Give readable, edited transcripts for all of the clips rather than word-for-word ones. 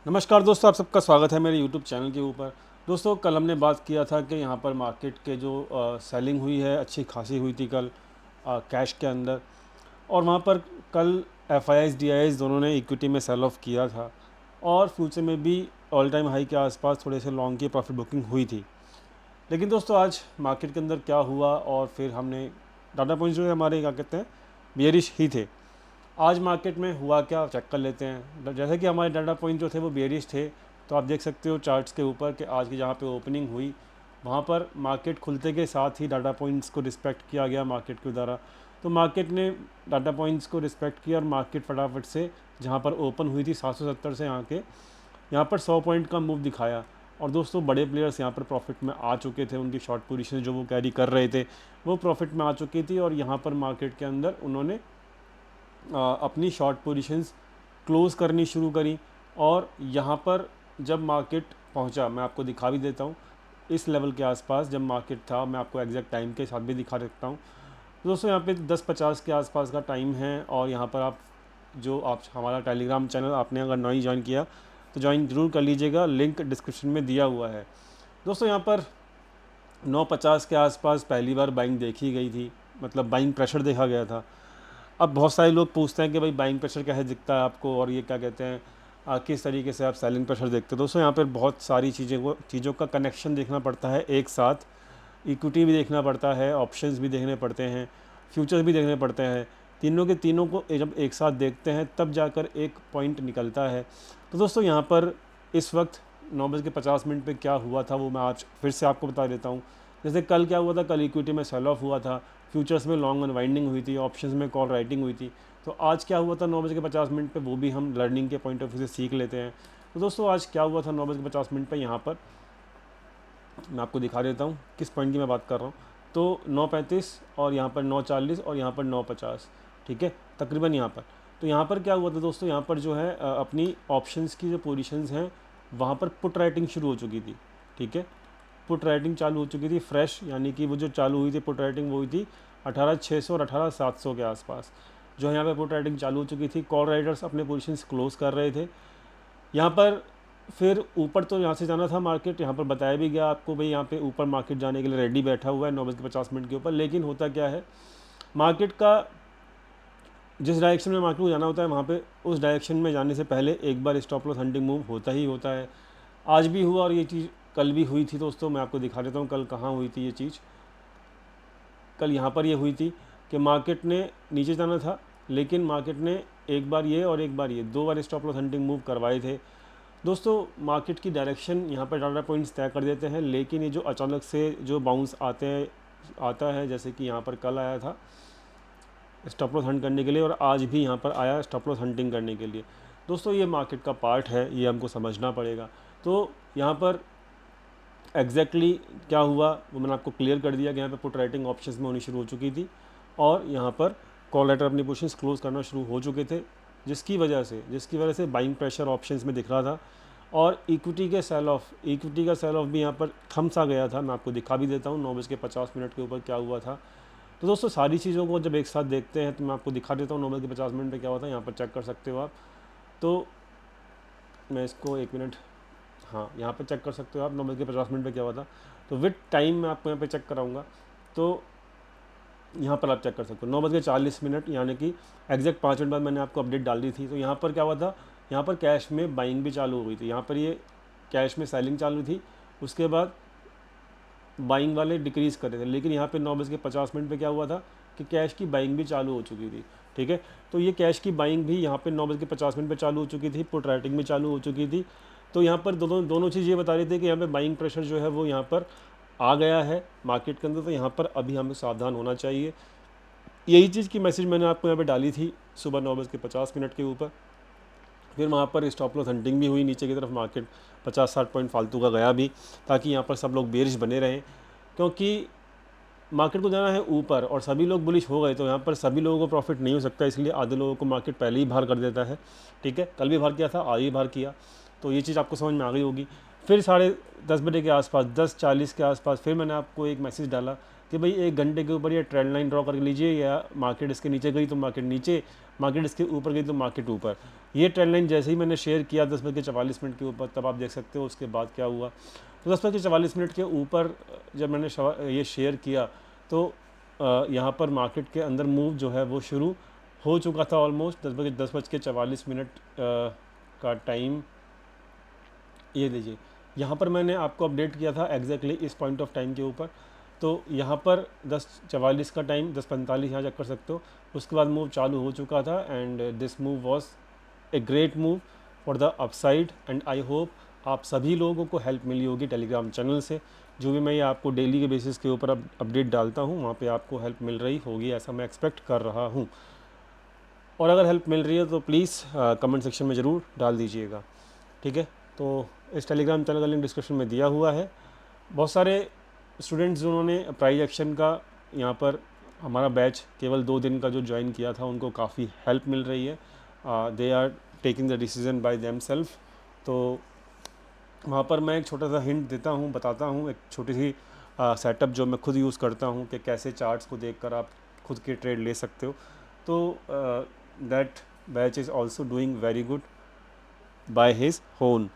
नमस्कार दोस्तों, आप सबका स्वागत है मेरे यूट्यूब चैनल के ऊपर। दोस्तों, कल हमने बात किया था कि यहाँ पर मार्केट के जो सेलिंग हुई है अच्छी खासी हुई थी कल कैश के अंदर। और वहाँ पर कल एफ आई डी आई दोनों ने इक्विटी में सेल ऑफ किया था और फ्यूचर में भी ऑल टाइम हाई के आसपास थोड़े से लॉन्ग की प्रॉफिट बुकिंग हुई थी। लेकिन दोस्तों, आज मार्केट के अंदर क्या हुआ और फिर हमने डाटा पॉइंट्स जो है हमारे क्या कहते हैं बियरिश ही थे। आज मार्केट में हुआ क्या चेक कर लेते हैं। जैसे कि हमारे डाटा पॉइंट जो थे वो बेरिश थे, तो आप देख सकते हो चार्ट्स के ऊपर कि आज की जहाँ पे ओपनिंग हुई वहाँ पर मार्केट खुलते के साथ ही डाटा पॉइंट्स को रिस्पेक्ट किया गया मार्केट के द्वारा। तो मार्केट ने डाटा पॉइंट्स को रिस्पेक्ट किया और मार्केट फटाफट से जहाँ पर ओपन हुई थी 770 से यहाँ पर 100 पॉइंट का मूव दिखाया। और दोस्तों, बड़े प्लेयर्स यहाँ पर प्रॉफिट में आ चुके थे, उनकी शॉर्ट पोजीशन जो वो कैरी कर रहे थे वो प्रॉफिट में आ चुकी थी और यहाँ पर मार्केट के अंदर उन्होंने अपनी शॉर्ट पोजीशंस क्लोज़ करनी शुरू करी। और यहाँ पर जब मार्केट पहुँचा, मैं आपको दिखा भी देता हूँ, इस लेवल के आसपास जब मार्केट था, मैं आपको एग्जैक्ट टाइम के साथ भी दिखा सकता हूँ। तो दोस्तों, यहाँ पे 10:50 के आसपास का टाइम है और यहाँ पर आप हमारा टेलीग्राम चैनल आपने अगर नहीं ज्वाइन किया तो ज्वाइन ज़रूर कर लीजिएगा, लिंक डिस्क्रिप्शन में दिया हुआ है। दोस्तों, यहाँ पर 9:50 के आसपास पहली बार बाइंग देखी गई थी, मतलब बाइंग प्रेशर देखा गया था। अब बहुत सारे लोग पूछते हैं कि भाई बाइंग प्रेशर कैसे दिखता है आपको और ये क्या कहते हैं किस तरीके से आप सेलिंग प्रेशर देखते हो। दोस्तों, यहाँ पर बहुत सारी चीज़ों का कनेक्शन देखना पड़ता है एक साथ। इक्विटी भी देखना पड़ता है, ऑप्शंस भी देखने पड़ते हैं, फ्यूचर्स भी देखने पड़ते हैं। तीनों के तीनों को जब एक साथ देखते हैं तब जाकर एक पॉइंट निकलता है। तो दोस्तों, यहाँ पर इस वक्त 9:50 पे क्या हुआ था वो मैं आज फिर से आपको बता देता हूँ। जैसे कल क्या हुआ था, कल इक्विटी में सेल ऑफ हुआ था, फ्यूचर्स में लॉन्ग अनवाइंडिंग हुई थी, ऑप्शंस में कॉल राइटिंग हुई थी। तो आज क्या हुआ था 9:50 पे, वो भी हम लर्निंग के पॉइंट ऑफ व्यू से सीख लेते हैं। तो दोस्तों, आज क्या हुआ था 9:50 पे, यहाँ पर मैं आपको दिखा देता हूँ किस पॉइंट की मैं बात कर रहा हूँ। तो 9:35 और यहाँ पर 9:40 और यहाँ पर 9:50, ठीक है, तकरीबन यहाँ पर। तो यहाँ पर क्या हुआ था दोस्तों, यहाँ पर जो है अपनी ऑप्शंस की जो पोजीशंस हैं वहाँ पर पुट राइटिंग शुरू हो चुकी थी, ठीक है। पुट राइटिंग चालू हो चुकी थी फ्रेश, यानी कि वो जो चालू हुई थी पुट राइटिंग वो हुई थी 18,600 और 18,700 के आसपास, जो यहाँ पे पुट राइटिंग चालू हो चुकी थी। कॉल राइडर्स अपने पोजीशंस क्लोज कर रहे थे यहाँ पर। फिर ऊपर तो यहाँ से जाना था मार्केट, यहाँ पर बताया भी गया आपको भाई यहाँ पे ऊपर मार्केट जाने के लिए रेडी बैठा हुआ है 9:50 के ऊपर। लेकिन होता क्या है, मार्केट का जिस डायरेक्शन में मार्केट को जाना होता है वहाँ पे उस डायरेक्शन में जाने से पहले एक बार स्टॉप लॉस हंटिंग मूव होता ही होता है। आज भी हुआ और ये चीज़ कल भी हुई थी। दोस्तों, मैं आपको दिखा देता हूँ कल कहाँ हुई थी ये चीज़। कल यहाँ पर ये हुई थी कि मार्केट ने नीचे जाना था, लेकिन मार्केट ने एक बार ये और एक बार ये दो बार स्टॉप लॉस हंटिंग मूव करवाए थे। दोस्तों, मार्केट की डायरेक्शन यहाँ पर डाटा पॉइंट्स तय कर देते हैं, लेकिन ये जो अचानक से जो बाउंस आता है, जैसे कि यहाँ पर कल आया था स्टॉप लॉस हंट करने के लिए और आज भी यहाँ पर आया स्टॉप लॉस हंटिंग करने के लिए। दोस्तों, ये मार्केट का पार्ट है, ये हमको समझना पड़ेगा। तो यहाँ पर एग्जैक्टली क्या हुआ वो मैंने आपको क्लियर कर दिया कि यहाँ पे पुट राइटिंग ऑप्शंस में होनी शुरू हो चुकी थी और यहाँ पर कॉल राइटर अपनी पोजीशंस क्लोज करना शुरू हो चुके थे, जिसकी वजह से बाइंग प्रेशर ऑप्शंस में दिख रहा था। और इक्विटी का सेल ऑफ भी यहाँ पर थम सा गया था। मैं आपको दिखा भी देता हूँ 9:50 के ऊपर क्या हुआ था। तो दोस्तों, सारी चीज़ों को जब एक साथ देखते हैं तो मैं आपको दिखा देता हूँ 9:50 पे क्या हुआ था। यहाँ पर चेक कर सकते हो आप। तो मैं इसको 1 मिनट, हाँ, यहाँ पे चेक कर सकते हो आप 9:50 पे क्या हुआ था। तो विद टाइम मैं आपको यहाँ पे चेक कराऊंगा। तो यहाँ पर आप चेक कर सकते हो 9:40, यानी कि एग्जैक्ट 5 मिनट बाद मैंने आपको अपडेट डाल दी थी। तो यहाँ पर क्या हुआ था, यहाँ पर कैश में बाइंग भी चालू हो गई थी। यहाँ पर ये कैश में सेलिंग चालू थी, उसके बाद बाइंग वाले डिक्रीज़ कर रहे थे। लेकिन यहाँ पे 9:50 पे क्या हुआ था कि कैश की बाइंग भी चालू हो चुकी थी, ठीक है। तो ये कैश की बाइंग भी यहाँ पे 9:50 पे चालू हो चुकी थी, पुट राइटिंग भी चालू हो चुकी थी। तो यहाँ पर दोनों चीज़ ये बता रही थी कि यहाँ पे बाइंग प्रेशर जो है वो यहाँ पर आ गया है मार्केट के अंदर। तो यहाँ पर अभी हमें सावधान होना चाहिए। यही चीज़ की मैसेज मैंने आपको यहाँ पे डाली थी सुबह 9:50 के ऊपर। फिर वहाँ पर स्टॉप लॉस हंटिंग भी हुई नीचे की तरफ, मार्केट 50-60 पॉइंट फालतू का गया भी, ताकि यहाँ पर सब लोग बेरिश बने रहें। क्योंकि मार्केट को जाना है ऊपर और सभी लोग बुलिश हो गए तो यहाँ पर सभी लोगों को प्रॉफिट नहीं हो सकता, इसलिए आधे लोगों को मार्केट पहले ही बाहर कर देता है, ठीक है। कल भी बाहर किया था, आज भी बाहर किया। तो ये चीज़ आपको समझ में आ गई होगी। फिर 10:30 बजे के आसपास, 10:40 के आसपास फिर मैंने आपको एक मैसेज डाला कि भाई 1 घंटे के ऊपर ये ट्रेंड लाइन ड्रॉ कर लीजिए, या मार्केट इसके नीचे गई तो मार्केट नीचे, मार्केट इसके ऊपर गई तो मार्केट ऊपर। ये ट्रेंड लाइन जैसे ही मैंने शेयर किया 10:44 के ऊपर, तब आप देख सकते हो उसके बाद क्या हुआ। तो 10:44 के ऊपर जब मैंने ये शेयर किया तो यहाँ पर मार्केट के अंदर मूव जो है वो शुरू हो चुका था ऑलमोस्ट। 10:44 का टाइम ये लीजिए, यहाँ पर मैंने आपको अपडेट किया था एग्जैक्टली इस पॉइंट ऑफ टाइम के ऊपर। तो यहाँ पर 10:44 का टाइम, 10:45 यहाँ चेक कर सकते हो। उसके बाद मूव चालू हो चुका था and this move was a great move for the upside and I hope आप सभी लोगों को हेल्प मिली होगी टेलीग्राम चैनल से। जो भी मैं ये आपको डेली के बेसिस के ऊपर अपडेट डालता हूँ वहाँ पे आपको हेल्प मिल रही होगी, ऐसा मैं एक्सपेक्ट कर रहा हूँ। और अगर हेल्प मिल रही है तो प्लीज़ कमेंट सेक्शन में ज़रूर डाल दीजिएगा, ठीक है। तो इस टेलीग्राम चैनल का लिंक डिस्क्रिप्शन में दिया हुआ है। बहुत सारे स्टूडेंट्स जिन्होंने प्राइज एक्शन का यहाँ पर हमारा बैच केवल 2 दिन का जो ज्वाइन किया था उनको काफ़ी हेल्प मिल रही है। They are taking the decision by them self. तो वहाँ पर मैं एक छोटा सा हिंट देता हूँ, बताता हूँ, एक छोटी सी सेटअप जो मैं खुद यूज़ करता हूँ कि कैसे चार्ट्स को देखकर आप खुद के ट्रेड ले सकते हो। तो that batch is also doing very good by his होन।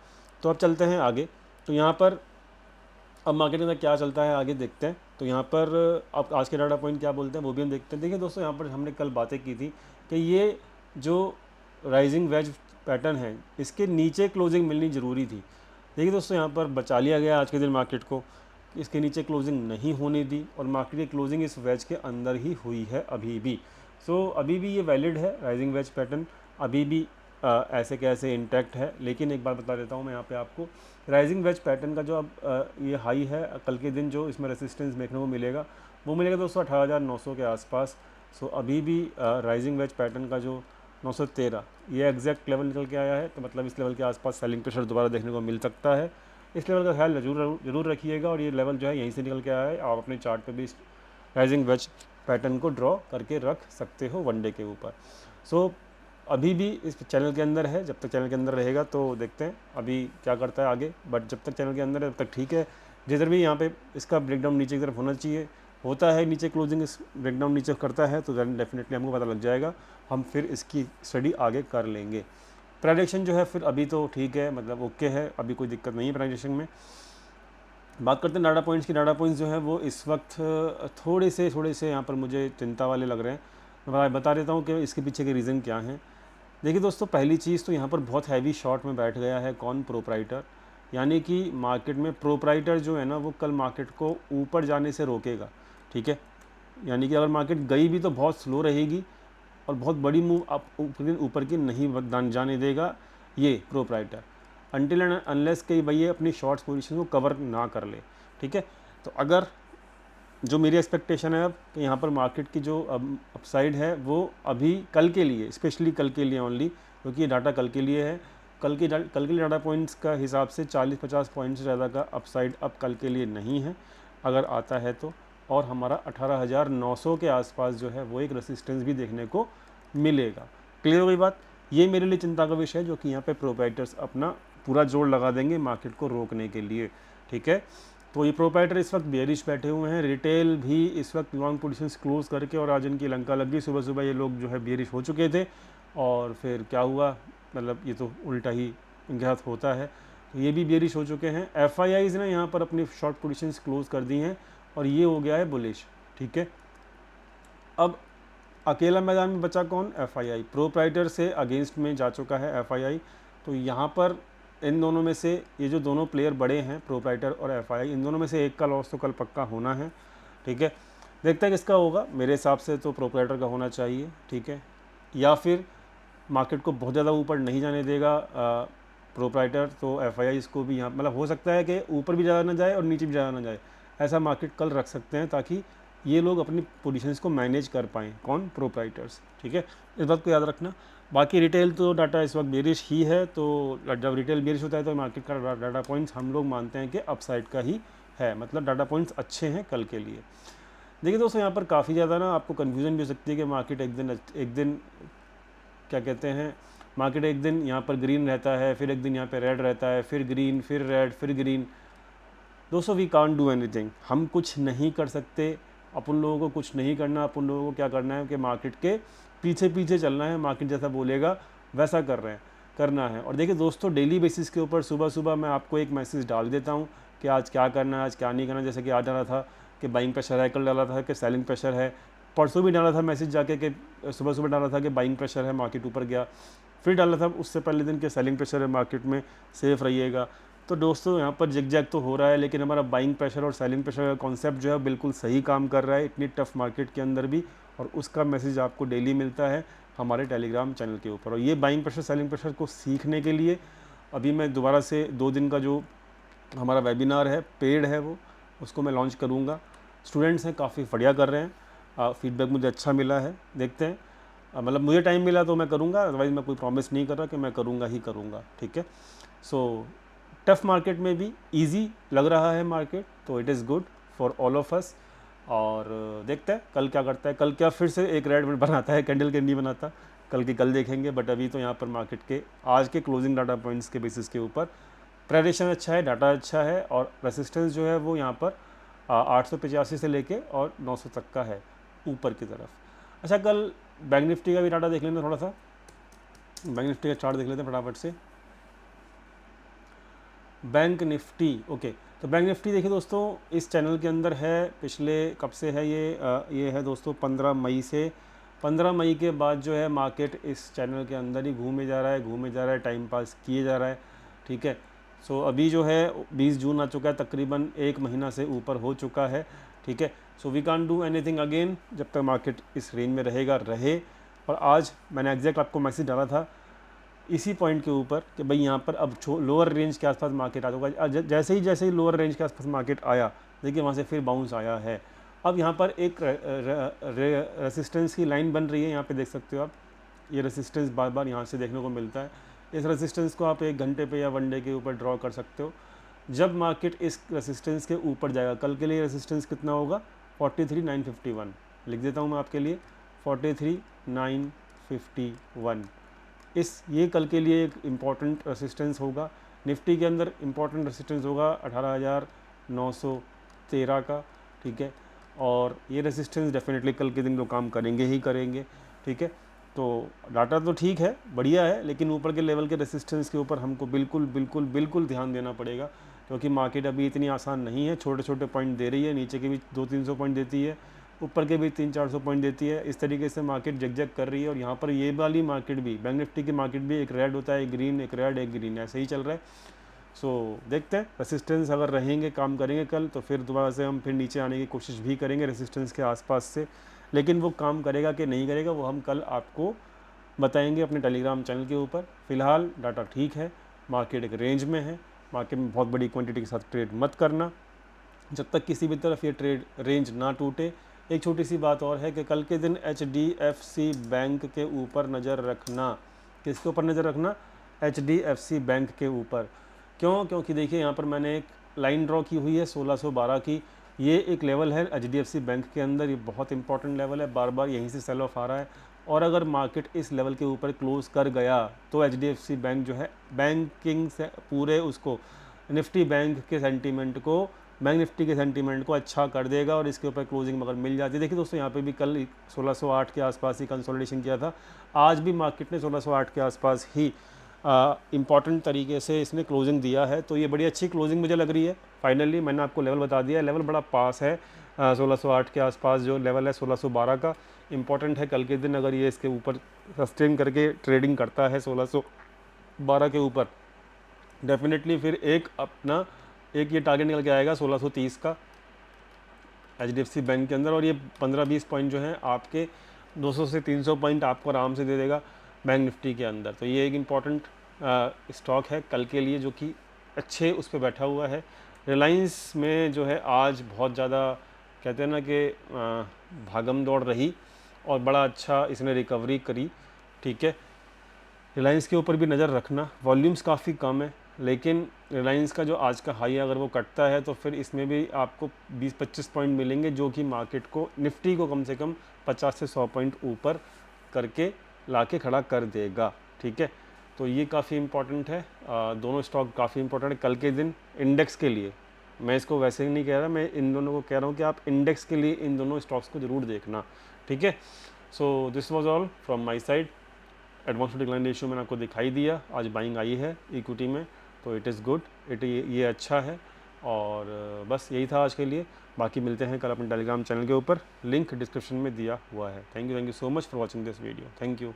तो अब चलते हैं आगे। तो यहाँ पर अब मार्केट के अंदर क्या चलता है आगे देखते हैं। तो यहाँ पर अब आज के डाटा पॉइंट क्या बोलते हैं वो भी हम देखते हैं। देखिए दोस्तों, यहाँ पर हमने कल बातें की थी कि ये जो राइजिंग वेज पैटर्न है इसके नीचे क्लोजिंग मिलनी ज़रूरी थी। देखिए दोस्तों, यहाँ पर बचा लिया गया आज के दिन मार्केट को, इसके नीचे क्लोजिंग नहीं होने दी और मार्केट की क्लोजिंग इस वेज के अंदर ही हुई है अभी भी। सो अभी भी ये वैलिड है, राइजिंग वेज पैटर्न अभी भी ऐसे कैसे इंटैक्ट है। लेकिन एक बार बता देता हूँ मैं यहाँ पे आपको, राइजिंग वेज पैटर्न का जो अब ये हाई है कल के दिन, जो इसमें रेसिस्टेंस देखने को मिलेगा वो मिलेगा दोस्तों 18,900 के आसपास। सो अभी भी राइजिंग वेज पैटर्न का जो 913 ये एग्जैक्ट लेवल निकल के आया है, तो मतलब इस लेवल के आसपास सेलिंग प्रेशर दोबारा देखने को मिल सकता है। इस लेवल का ख्याल जरूर रखिएगा। और ये लेवल जो है यहीं से निकल के आया है, आप अपने चार्ट पे भी राइजिंग वेज पैटर्न को ड्रॉ करके रख सकते हो वनडे के ऊपर। सो अभी भी इस चैनल के अंदर है, जब तक चैनल के अंदर रहेगा तो देखते हैं अभी क्या करता है आगे। बट जब तक चैनल के अंदर है तब तक ठीक है। जिधर भी यहाँ पे इसका ब्रेकडाउन नीचे की तरफ होना चाहिए, होता है नीचे क्लोजिंग इस ब्रेकडाउन नीचे करता है तो डेफिनेटली हमको पता लग जाएगा, हम फिर इसकी स्टडी आगे कर लेंगे। प्रेडिक्शन जो है फिर अभी तो ठीक है, मतलब ओके है, अभी कोई दिक्कत नहीं है प्रेडिक्शन में। बात करते हैं डाटा पॉइंट्स की। डाटा पॉइंट्स जो है वो इस वक्त थोड़े से यहाँ पर मुझे चिंता वाले लग रहे हैं। मैं बता देता हूँ कि इसके पीछे के रीज़न क्या हैं। देखिए दोस्तों, पहली चीज़ तो यहाँ पर बहुत हैवी शॉर्ट में बैठ गया है कौन, प्रोप्राइटर। यानी कि मार्केट में प्रोप्राइटर जो है ना वो कल मार्केट को ऊपर जाने से रोकेगा, ठीक है। यानी कि अगर मार्केट गई भी तो बहुत स्लो रहेगी और बहुत बड़ी मूव आप ऊपर की नहीं जाने देगा ये प्रोप्राइटर, अनटिल एंड अनलेस कि भाई ये अपनी शॉर्ट्स पोजीशन को कवर ना कर ले, ठीक है। तो अगर जो मेरी एक्सपेक्टेशन है अब कि यहाँ पर मार्केट की जो अपसाइड है वो अभी कल के लिए, स्पेशली कल के लिए ओनली, क्योंकि ये डाटा कल के लिए है, कल के लिए डाटा पॉइंट्स का हिसाब से 40-50 पॉइंट से ज़्यादा का अपसाइड अब कल के लिए नहीं है अगर आता है तो। और हमारा 18,900 के आसपास जो है वो एक रेसिस्टेंस भी देखने को मिलेगा। क्लियर हो गई बात। ये मेरे लिए चिंता का विषय है, जो कि यहाँ पे प्रोप्राइटर्स अपना पूरा जोर लगा देंगे मार्केट को रोकने के लिए, ठीक है। तो ये प्रोप्राइटर इस वक्त बेरिश बैठे हुए हैं, रिटेल भी इस वक्त लॉन्ग पोजीशंस क्लोज करके, और आज इनकी लंका लग गई। सुबह सुबह ये लोग जो है बेरिश हो चुके थे और फिर क्या हुआ, मतलब ये तो उल्टा ही इनके साथ होता है। तो ये भी बेरिश हो चुके हैं। FIIs ने यहाँ पर अपनी शॉर्ट पोजीशंस क्लोज कर दी हैं और ये हो गया है बुलिश, ठीक है। अब अकेला मैदान में बचा कौन, FII। प्रोप्राइटर से अगेंस्ट में जा चुका है FII। तो यहाँ पर इन दोनों में से, ये जो दोनों प्लेयर बड़े हैं प्रोप्राइटर और FII, इन दोनों में से एक का लॉस तो कल पक्का होना है, ठीक है। देखते हैं किसका होगा। मेरे हिसाब से तो प्रोप्राइटर का होना चाहिए, ठीक है। या फिर मार्केट को बहुत ज़्यादा ऊपर नहीं जाने देगा प्रोप्राइटर, तो FII इसको भी यहाँ, मतलब हो सकता है कि ऊपर भी ज़्यादा ना जाए और नीचे भी ज़्यादा ना जाए, ऐसा मार्केट कल रख सकते हैं ताकि ये लोग अपनी पोजीशंस को मैनेज कर पाएँ, कौन, प्रोप्राइटर्स, ठीक है। इस बात को याद रखना। बाकी रिटेल तो डाटा इस वक्त बेरिश ही है, तो जब रिटेल बेरिश होता है तो मार्केट का डाटा पॉइंट्स हम लोग मानते हैं कि अपसाइड का ही है, मतलब डाटा पॉइंट्स अच्छे हैं कल के लिए। देखिए दोस्तों, यहाँ पर काफ़ी ज़्यादा ना आपको कन्फ्यूज़न भी हो सकती है कि मार्केट एक दिन क्या कहते हैं, मार्केट एक दिन यहाँ पर ग्रीन रहता है, फिर एक दिन यहाँ पे रेड रहता है, फिर ग्रीन, फिर रेड, फिर ग्रीन। दोस्तों वी कांट डू एनीथिंग, हम कुछ नहीं कर सकते। अपन लोगों को कुछ नहीं करना, अपन लोगों को क्या करना है कि मार्केट के पीछे पीछे चलना है, मार्केट जैसा बोलेगा वैसा करना है। और देखिए दोस्तों, डेली बेसिस के ऊपर सुबह सुबह मैं आपको एक मैसेज डाल देता हूँ कि आज क्या करना है, आज क्या नहीं करना। जैसे कि आज डाला था कि बाइंग प्रेशर है, कल डाला था कि सेलिंग प्रेशर है, परसों भी डाला था मैसेज जाके कि सुबह सुबह डाला था कि बाइंग प्रेशर है, मार्केट ऊपर गया, फिर डाला था उससे पहले दिन के सेलिंग प्रेशर है, मार्केट में सेफ रहिएगा। तो दोस्तों यहाँ पर जिग जैग तो हो रहा है, लेकिन हमारा बाइंग प्रेशर और सेलिंग प्रेशर का कॉन्सेप्ट जो है बिल्कुल सही काम कर रहा है इतनी टफ मार्केट के अंदर भी। और उसका मैसेज आपको डेली मिलता है हमारे टेलीग्राम चैनल के ऊपर। और ये बाइंग प्रेशर सेलिंग प्रेशर को सीखने के लिए अभी मैं दोबारा से 2 दिन का जो हमारा वेबिनार है पेड है वो उसको मैं लॉन्च करूँगा। स्टूडेंट्स हैं काफ़ी बढ़िया कर रहे हैं, फीडबैक मुझे अच्छा मिला है, देखते हैं। मतलब मुझे टाइम मिला तो मैं करूँगा, अदरवाइज़ मैं कोई प्रॉमिस नहीं कर रहा कि मैं करूँगा ही करूँगा, ठीक है। सो टफ मार्केट में भी इजी लग रहा है मार्केट, तो it is good for all of us. और देखते हैं कल क्या करता है, कल क्या फिर से एक रेड बनाता है, कैंडल के नहीं बनाता, कल की कल देखेंगे। बट अभी तो यहाँ पर मार्केट के आज के क्लोजिंग डाटा पॉइंट्स के बेसिस के ऊपर ट्रेडिशन अच्छा है, डाटा अच्छा है, और रेसिस्टेंस जो है वो यहाँ पर 885 से लेके और 900 तक का है ऊपर की तरफ। अच्छा, कल बैंक निफ्टी का भी डाटा देख लेना थोड़ा सा, बैंक निफ्टी का चार्ट देख लेते हैं फटाफट से। बैंक निफ्टी, ओके, तो बैंक निफ्टी देखिए दोस्तों इस चैनल के अंदर है, पिछले कब से है ये है दोस्तों 15 मई से। 15 मई के बाद जो है मार्केट इस चैनल के अंदर ही घूमे जा रहा है, टाइम पास किए जा रहा है, ठीक है। सो अभी जो है 20 जून आ चुका है, तकरीबन 1 महीना से ऊपर हो चुका है, ठीक है। So we can't do anything again जब तक मार्केट इस रेंज में रहे। और आज मैंने एग्जैक्ट आपको मैसेज डाला था इसी पॉइंट के ऊपर कि भाई यहाँ पर अब लोअर रेंज के आसपास मार्केट आ जाएगा। जैसे ही लोअर रेंज के आसपास मार्केट आया, देखिए वहाँ से फिर बाउंस आया है। अब यहाँ पर एक रेसिस्टेंस की लाइन बन रही है, यहाँ पे देख सकते हो आप, ये रेसिस्टेंस बार बार यहाँ से देखने को मिलता है। इस रेसिस्टेंस को आप 1 घंटे पे या 1 डे के ऊपर ड्रॉ कर सकते हो। जब मार्केट इस रेसिस्टेंस के ऊपर जाएगा, कल के लिए रेसिस्टेंस कितना होगा, 43,951 लिख देता हूँ मैं आपके लिए, 43,951। ये कल के लिए एक इम्पॉर्टेंट रेसिस्टेंस होगा। निफ्टी के अंदर इम्पॉर्टेंट रेसिस्टेंस होगा 18,913 का, ठीक है। और ये रेसिस्टेंस डेफिनेटली कल के दिन तो काम करेंगे ही करेंगे, ठीक है। तो डाटा तो ठीक है, बढ़िया है, लेकिन ऊपर के लेवल के रेसिस्टेंस के ऊपर हमको बिल्कुल बिल्कुल बिल्कुल ध्यान देना पड़ेगा, क्योंकि मार्केट अभी इतनी आसान नहीं है। छोटे छोटे पॉइंट दे रही है, नीचे के भी 200-300 पॉइंट देती है, ऊपर के भी 300-400 पॉइंट देती है। इस तरीके से मार्केट जग कर रही है। और यहाँ पर ये वाली मार्केट भी, बैंक निफ्टी की मार्केट भी, एक रेड होता है, एक ग्रीन, एक रेड एक ग्रीन, ऐसे ही चल रहा है। सो देखते हैं, रेसिस्टेंस अगर रहेंगे, काम करेंगे कल, तो फिर दोबारा से हम फिर नीचे आने की कोशिश भी करेंगे रेसिस्टेंस के आसपास से। लेकिन वो काम करेगा कि नहीं करेगा वो हम कल आपको बताएंगे अपने टेलीग्राम चैनल के ऊपर। फ़िलहाल डाटा ठीक है, मार्केट एक रेंज में है, मार्केट में बहुत बड़ी क्वांटिटी के साथ ट्रेड मत करना जब तक किसी भी तरफ ये ट्रेड रेंज ना टूटे। एक छोटी सी बात और है कि कल के दिन HDFC बैंक के ऊपर नज़र रखना। किसके ऊपर नज़र रखना? HDFC बैंक के ऊपर। क्यों? क्योंकि देखिए यहाँ पर मैंने एक लाइन ड्रॉ की हुई है 1612 की। ये एक लेवल है HDFC बैंक के अंदर, ये बहुत इंपॉर्टेंट लेवल है, बार बार यहीं से सेल ऑफ आ रहा है। और अगर मार्केट इस लेवल के ऊपर क्लोज कर गया तो HDFC बैंक जो है बैंकिंग से पूरे उसको निफ्टी बैंक के सेंटीमेंट को, बैंक निफ्टी के सेंटीमेंट को अच्छा कर देगा। और इसके ऊपर क्लोजिंग अगर मिल जाती है, देखिए दोस्तों यहाँ पे भी कल 1608 के आसपास ही कंसोलिडेशन किया था, आज भी मार्केट ने 1608 के आसपास ही इम्पॉर्टेंट तरीके से इसने क्लोजिंग दिया है। तो ये बड़ी अच्छी क्लोजिंग मुझे लग रही है। फाइनली मैंने आपको लेवल बता दिया है, लेवल बड़ा पास है। 1608 के आसपास जो लेवल है 1612 का इम्पॉर्टेंट है। कल के दिन अगर ये इसके ऊपर सस्टेन करके ट्रेडिंग करता है 1612 के ऊपर, डेफिनेटली फिर एक ये टारगेट निकल के आएगा 1630 का HDFC बैंक के अंदर। और ये 15-20 पॉइंट जो हैं आपके 200 से 300 पॉइंट आपको आराम से दे देगा बैंक निफ्टी के अंदर। तो ये एक इम्पॉर्टेंट स्टॉक है कल के लिए, जो कि अच्छे उस पर बैठा हुआ है। रिलायंस में जो है आज बहुत ज़्यादा कहते हैं ना कि भागम दौड़ रही और बड़ा अच्छा इसने रिकवरी करी, ठीक है। रिलायंस के ऊपर भी नज़र रखना, वॉल्यूम्स काफ़ी कम है, लेकिन रिलायंस का जो आज का हाई अगर वो कटता है तो फिर इसमें भी आपको 20-25 पॉइंट मिलेंगे, जो कि मार्केट को, निफ्टी को कम से कम 50 से 100 पॉइंट ऊपर करके लाके खड़ा कर देगा, ठीक है। तो ये काफ़ी इंपॉर्टेंट है, दोनों स्टॉक काफ़ी इंपॉर्टेंट है कल के दिन इंडेक्स के लिए, मैं इसको वैसे ही नहीं कह रहा, मैं इन दोनों को कह रहा हूँ कि आप इंडेक्स के लिए इन दोनों स्टॉक्स को ज़रूर देखना, ठीक है। So this was all from my side. Advance decline ratio मैंने आपको दिखाई दिया, आज बाइंग आई है इक्विटी में, तो इट इज़ गुड, ये अच्छा है। और बस यही था आज के लिए। बाकी मिलते हैं कल अपने टेलीग्राम चैनल के ऊपर, लिंक डिस्क्रिप्शन में दिया हुआ है। Thank you so much for watching this video. Thank you.